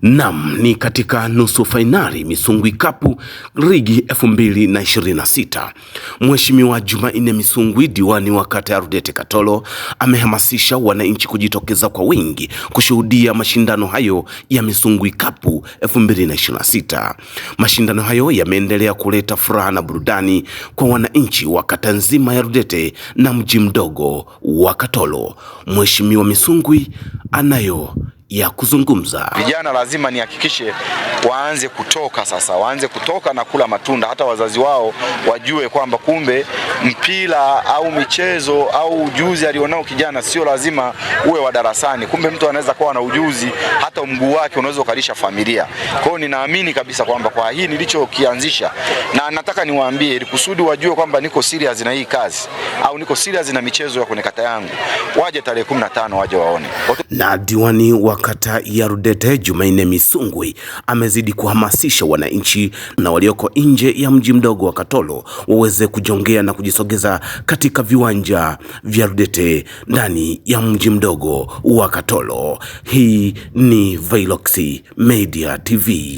Nam ni katika nusu fainali Misungwi Cup ligi 2026. Mheshimiwa Jumanne Misungwi, diwani wa kata ya Rudete Katoro, amehamasisha wananchi kujitokeza kwa wingi kushuhudia mashindano hayo ya Misungwi Cup 2026. Mashindano hayo yameendelea kuleta furaha na burudani kwa wananchi wa kata nzima ya Rudete na mji mdogo wa Katoro. Mheshimiwa Misungwi anayo ya kuzungumza. Vijana lazima nihakikishe waanze kutoka sasa, waanze kutoka na kula matunda, hata wazazi wao wajue kwamba kumbe mpira au michezo au ujuzi alionao kijana sio lazima uwe wa darasani. Kumbe mtu anaweza kuwa na ujuzi hata mguu wake unaweza ukalisha familia. Kwa hiyo ninaamini kabisa kwamba kwa hii nilichokianzisha, na nataka niwaambie ili kusudi wajue kwamba niko serious na hii kazi au niko serious na michezo ya kwenye kata yangu, waje tarehe 15 waje waone. Na diwani wa kata ya Rudete Jumanne Misungwi amezidi kuhamasisha wananchi na walioko nje ya mji mdogo wa Katoro waweze kujongea na kujisogeza katika viwanja vya Rudete ndani ya mji mdogo wa Katoro. Hii ni Vailox Media TV.